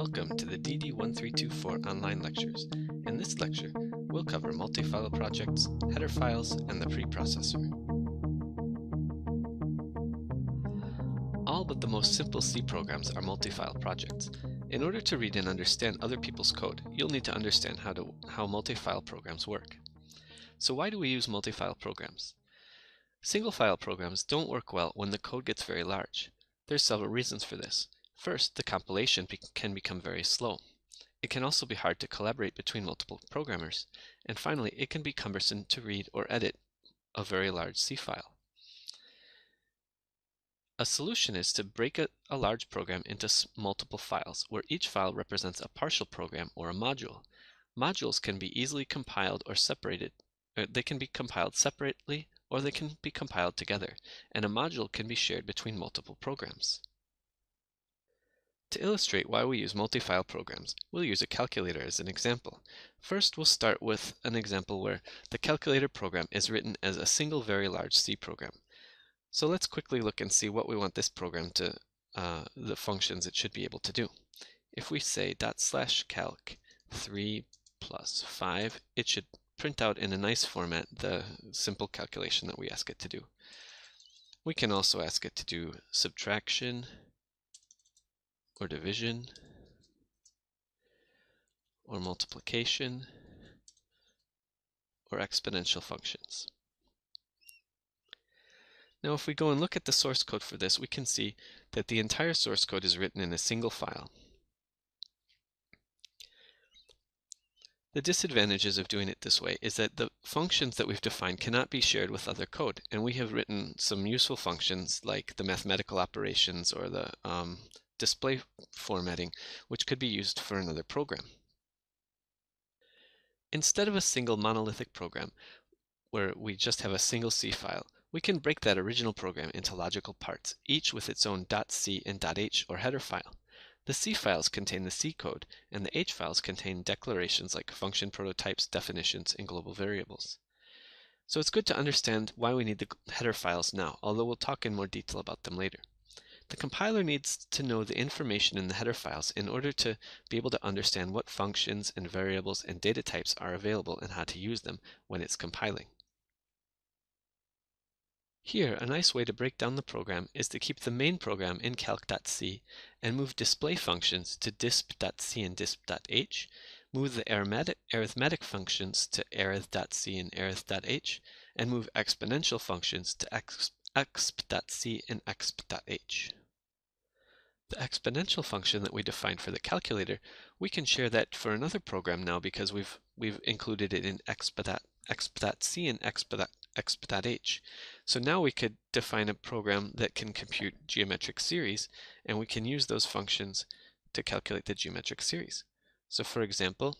Welcome to the DD1324 online lectures. In this lecture, we'll cover multifile projects, header files, and the preprocessor. All but the most simple C programs are multifile projects. In order to read and understand other people's code, you'll need to understand how multifile programs work. So why do we use multifile programs? Single-file programs don't work well when the code gets very large. There's several reasons for this. First, the compilation can become very slow. It can also be hard to collaborate between multiple programmers. And finally, it can be cumbersome to read or edit a very large C file. A solution is to break a large program into multiple files, where each file represents a partial program or a module. Modules can be easily compiled or separated. They can be compiled separately, or they can be compiled together, and a module can be shared between multiple programs. To illustrate why we use multifile programs, we'll use a calculator as an example. First, we'll start with an example where the calculator program is written as a single very large C program. So let's quickly look and see what we want this program to, the functions it should be able to do. If we say /calc 3 + 5, it should print out in a nice format the simple calculation that we ask it to do. We can also ask it to do subtraction or division or multiplication or exponential functions. Now if we go and look at the source code for this, we can see that the entire source code is written in a single file. The disadvantages of doing it this way is that the functions that we've defined cannot be shared with other code, and we have written some useful functions like the mathematical operations or the display formatting, which could be used for another program. Instead of a single monolithic program where we just have a single C file, we can break that original program into logical parts, each with its own .c and .h or header file. The C files contain the C code, and the H files contain declarations like function prototypes, definitions, and global variables. So it's good to understand why we need the header files now, although we'll talk in more detail about them later. The compiler needs to know the information in the header files in order to be able to understand what functions and variables and data types are available and how to use them when it's compiling. Here, a nice way to break down the program is to keep the main program in calc.c and move display functions to disp.c and disp.h, move the arithmetic functions to arith.c and arith.h, and move exponential functions to exp.c and exp.h. The exponential function that we defined for the calculator, we can share that for another program now because we've included it in exp.c and exp.h. So now we could define a program that can compute geometric series, and we can use those functions to calculate the geometric series. So for example,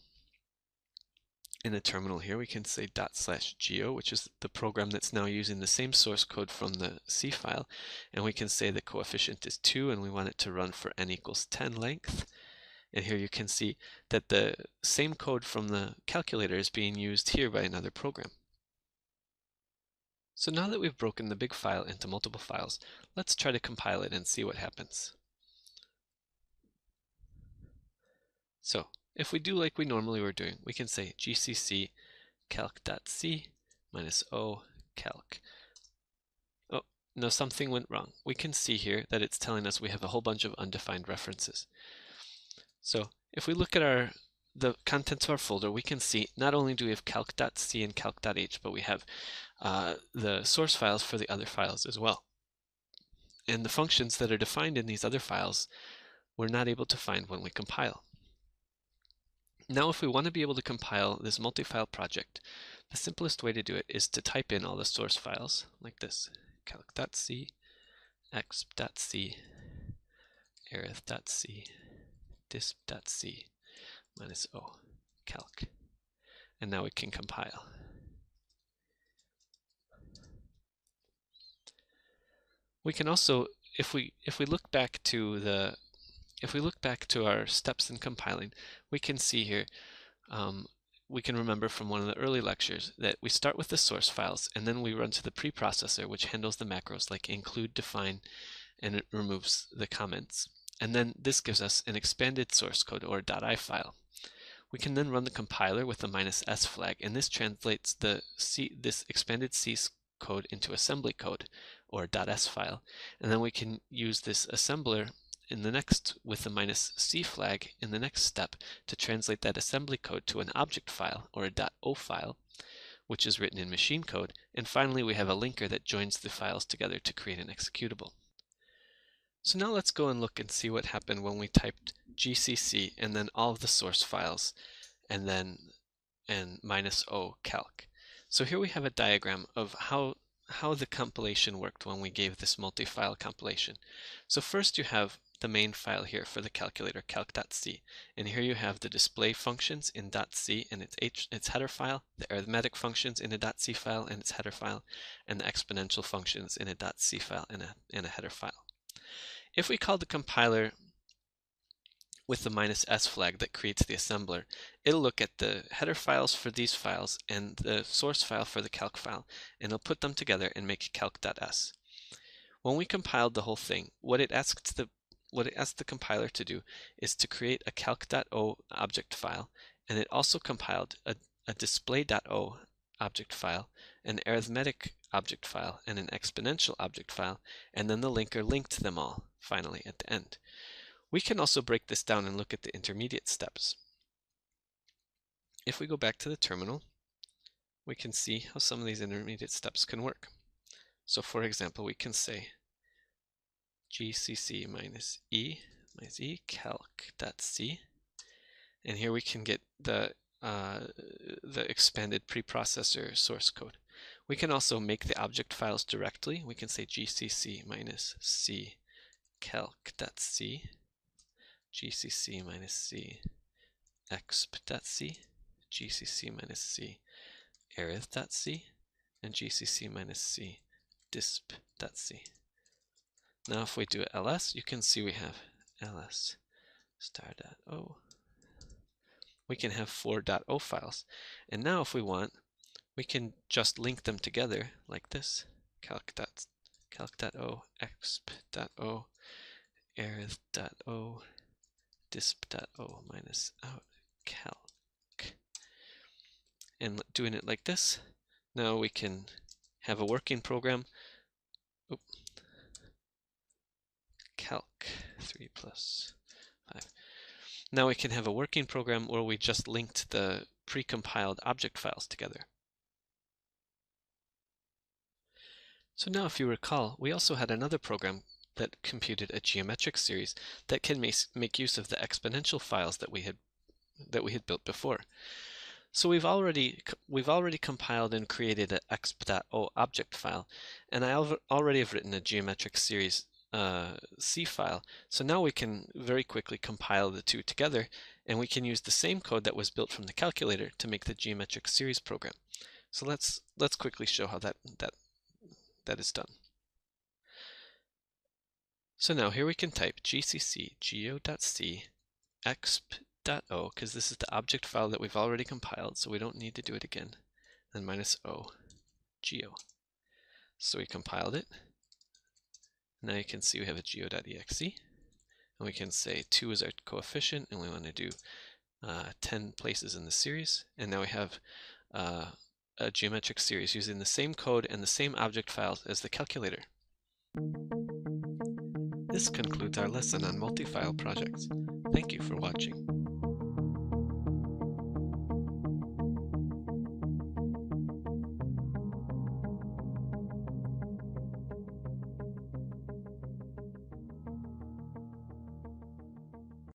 in the terminal here we can say /geo, which is the program that's now using the same source code from the C file, and we can say the coefficient is 2 and we want it to run for n = 10 length. And here you can see that the same code from the calculator is being used here by another program. So now that we've broken the big file into multiple files, let's try to compile it and see what happens. So if we do like we normally were doing, we can say gcc calc.c -o calc. Oh, no, something went wrong. We can see here that it's telling us we have a whole bunch of undefined references. So if we look at the contents of our folder, we can see not only do we have calc.c and calc.h, but we have the source files for the other files as well. And the functions that are defined in these other files we're not able to find when we compile. Now if we want to be able to compile this multi-file project, the simplest way to do it is to type in all the source files like this: calc.c, exp.c, arith.c, disp.c -o calc. And now we can compile. We can also, if we look back to our steps in compiling, we can see here, we can remember from one of the early lectures that we start with the source files and then we run to the preprocessor, which handles the macros like include, define, and it removes the comments. and then this gives us an expanded source code or .i file. We can then run the compiler with the -s flag, and this translates this expanded C code into assembly code or .s file, and then we can use this assembler in the next with the -c flag in the next step to translate that assembly code to an object file or a .o file, which is written in machine code, and finally we have a linker that joins the files together to create an executable. So now let's go and look and see what happened when we typed gcc and then all of the source files and then -o calc. So here we have a diagram of how the compilation worked when we gave this multi-file compilation. So first you have the main file here for the calculator, calc.c, and here you have the display functions in .c and its header file, the arithmetic functions in a .c file and its header file, and the exponential functions in a .c file and a header file. If we call the compiler with the -s flag that creates the assembler, it'll look at the header files for these files and the source file for the calc file, and it'll put them together and make calc.s. When we compiled the whole thing, what it asked the compiler to do is to create a calc.o object file, and it also compiled a display.o object file, an arithmetic object file, and an exponential object file, and then the linker linked them all finally at the end. We can also break this down and look at the intermediate steps. If we go back to the terminal, we can see how some of these intermediate steps can work. So for example, we can say gcc -e calc.c, and here we can get the expanded preprocessor source code. We can also make the object files directly. We can say gcc -c calc.c, gcc -c exp.c, gcc -c arith.c, and gcc -c disp.c. Now if we do ls, you can see we have ls star.o. We can have 4.o files. And now if we want, we can just link them together like this. calc.o, exp.o, arith.o, disp.o -out calc. And doing it like this, now we can have a working program. Calc 3 plus 5. Now we can have a working program where we just linked the pre-compiled object files together. So now if you recall, we also had another program that computed a geometric series that can make use of the exponential files that we had built before. So we've already compiled and created an exp.o object file, and I already have written a geometric series C file. So now we can very quickly compile the two together, and we can use the same code that was built from the calculator to make the geometric series program. So let's quickly show how that is done. So now here we can type gcc geo.c exp.o, because this is the object file that we've already compiled, so we don't need to do it again, and -o geo. So we compiled it. Now you can see we have a geo.exe, and we can say 2 is our coefficient, and we want to do 10 places in the series, and now we have a geometric series using the same code and the same object files as the calculator. This concludes our lesson on multi-file projects. Thank you for watching.